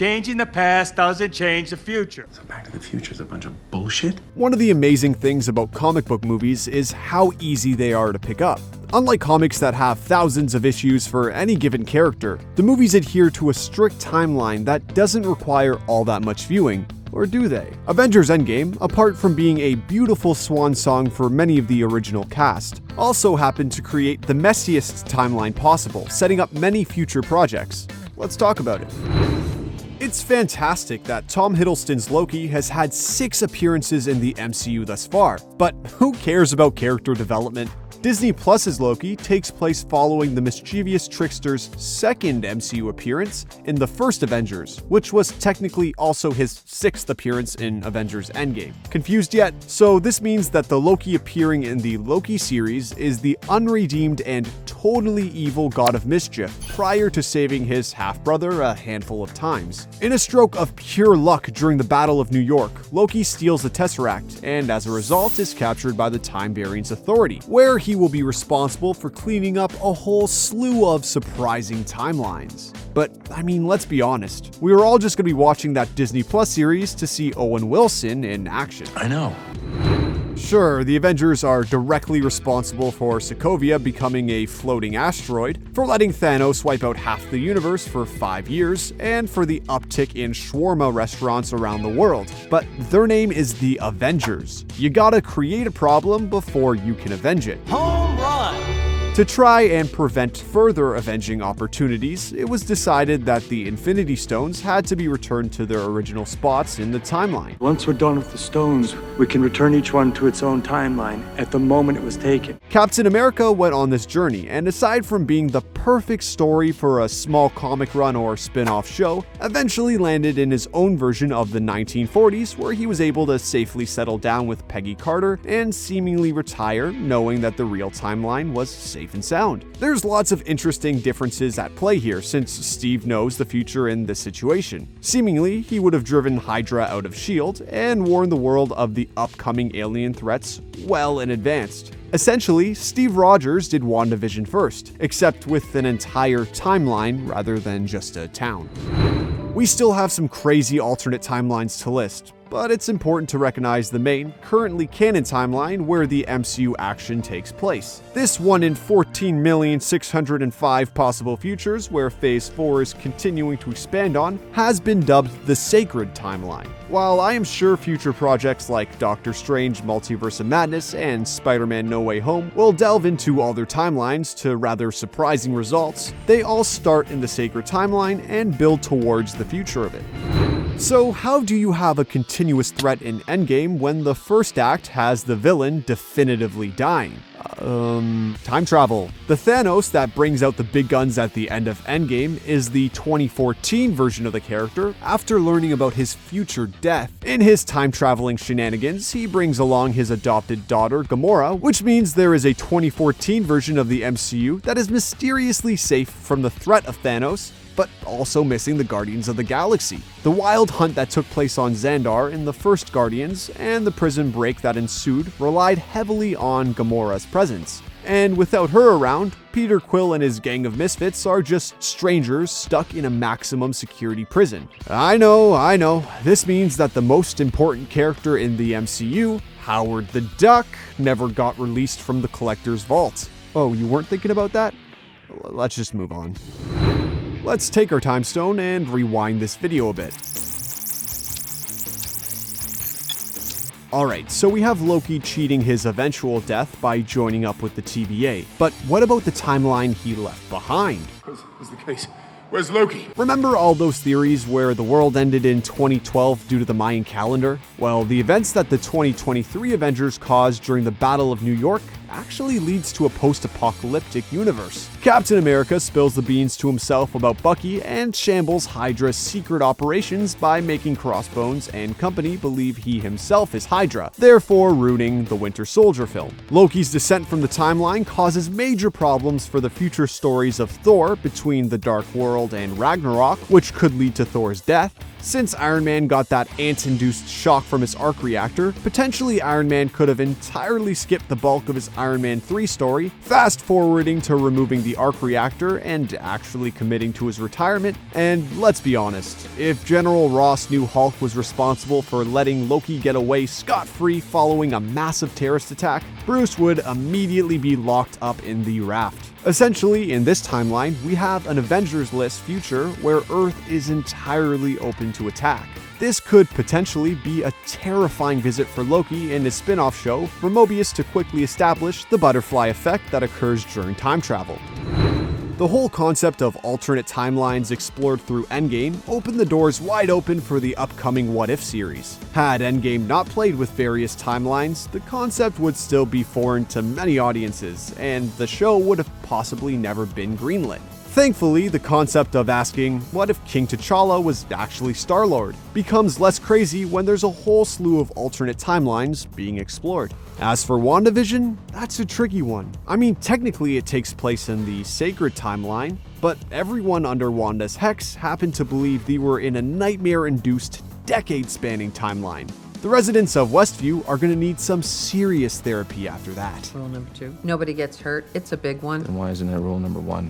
Changing the past doesn't change the future. So Back to the Future is a bunch of bullshit? One of the amazing things about comic book movies is how easy they are to pick up. Unlike comics that have thousands of issues for any given character, the movies adhere to a strict timeline that doesn't require all that much viewing. Or do they? Avengers Endgame, apart from being a beautiful swan song for many of the original cast, also happened to create the messiest timeline possible, setting up many future projects. Let's talk about it. It's fantastic that Tom Hiddleston's Loki has had 6 appearances in the MCU thus far, but who cares about character development? Disney Plus's Loki takes place following the mischievous trickster's second MCU appearance in the first Avengers, which was technically also his 6th appearance in Avengers Endgame. Confused yet? So this means that the Loki appearing in the Loki series is the unredeemed and totally evil god of mischief prior to saving his half-brother a handful of times. In a stroke of pure luck during the Battle of New York, Loki steals the Tesseract and as a result is captured by the Time Variance Authority, where he will be responsible for cleaning up a whole slew of surprising timelines. But, I mean, let's be honest. We were all just going to be watching that Disney Plus series to see Owen Wilson in action. I know. Sure, the Avengers are directly responsible for Sokovia becoming a floating asteroid, for letting Thanos wipe out half the universe for 5 years, and for the uptick in shawarma restaurants around the world. But their name is the Avengers. You gotta create a problem before you can avenge it. Home run! To try and prevent further avenging opportunities, it was decided that the Infinity Stones had to be returned to their original spots in the timeline. Once we're done with the stones, we can return each one to its own timeline at the moment it was taken. Captain America went on this journey, and aside from being the perfect story for a small comic run or spin-off show, eventually landed in his own version of the 1940s, where he was able to safely settle down with Peggy Carter and seemingly retire, knowing that the real timeline was safe and sound. There's lots of interesting differences at play here, since Steve knows the future in this situation. Seemingly, he would have driven Hydra out of S.H.I.E.L.D. and warned the world of the upcoming alien threats well in advance. Essentially, Steve Rogers did Wandavision first, except with an entire timeline rather than just a town. We still have some crazy alternate timelines to list, but it's important to recognize the main, currently canon timeline where the MCU action takes place. This one in 14,605 possible futures, where Phase 4 is continuing to expand on, has been dubbed the Sacred Timeline. While I am sure future projects like Doctor Strange Multiverse of Madness and Spider-Man No Way Home will delve into other timelines to rather surprising results, they all start in the Sacred Timeline and build towards the future of it. So how do you have a continuous threat in Endgame when the first act has the villain definitively dying? Time travel. The Thanos that brings out the big guns at the end of Endgame is the 2014 version of the character after learning about his future death. In his time-traveling shenanigans, he brings along his adopted daughter, Gamora, which means there is a 2014 version of the MCU that is mysteriously safe from the threat of Thanos, but also missing the Guardians of the Galaxy, the wild hunt that took place on Xandar in the first Guardians, and the prison break that ensued relied heavily on Gamora's presence. And without her around, Peter Quill and his gang of misfits are just strangers stuck in a maximum security prison. I know, this means that the most important character in the MCU, Howard the Duck, never got released from the Collector's Vault. Oh, you weren't thinking about that? Let's just move on. Let's take our time stone and rewind this video a bit. Alright, so we have Loki cheating his eventual death by joining up with the TVA. But what about the timeline he left behind? What's the case? Where's Loki? Remember all those theories where the world ended in 2012 due to the Mayan calendar? Well, the events that the 2023 Avengers caused during the Battle of New York actually leads to a post-apocalyptic universe. Captain America spills the beans to himself about Bucky and shambles Hydra's secret operations by making Crossbones and company believe he himself is Hydra, therefore ruining the Winter Soldier film. Loki's descent from the timeline causes major problems for the future stories of Thor between the Dark World and Ragnarok, which could lead to Thor's death. Since Iron Man got that ant-induced shock from his arc reactor, potentially Iron Man could have entirely skipped the bulk of his Iron Man 3 story, fast forwarding to removing the arc reactor and actually committing to his retirement. And let's be honest, if General Ross knew Hulk was responsible for letting Loki get away scot-free following a massive terrorist attack, Bruce would immediately be locked up in the raft. Essentially, in this timeline, we have an Avengers-less future where Earth is entirely open to attack. This could potentially be a terrifying visit for Loki in his spin-off show for Mobius to quickly establish the butterfly effect that occurs during time travel. The whole concept of alternate timelines explored through Endgame opened the doors wide open for the upcoming What If series. Had Endgame not played with various timelines, the concept would still be foreign to many audiences, and the show would have possibly never been greenlit. Thankfully, the concept of asking, what if King T'Challa was actually Star-Lord, becomes less crazy when there's a whole slew of alternate timelines being explored. As for Wandavision, that's a tricky one. I mean, technically it takes place in the sacred timeline, but everyone under Wanda's hex happened to believe they were in a nightmare-induced, decade-spanning timeline. The residents of Westview are going to need some serious therapy after that. Rule number 2. Nobody gets hurt. It's a big one. Then why isn't it rule number 1?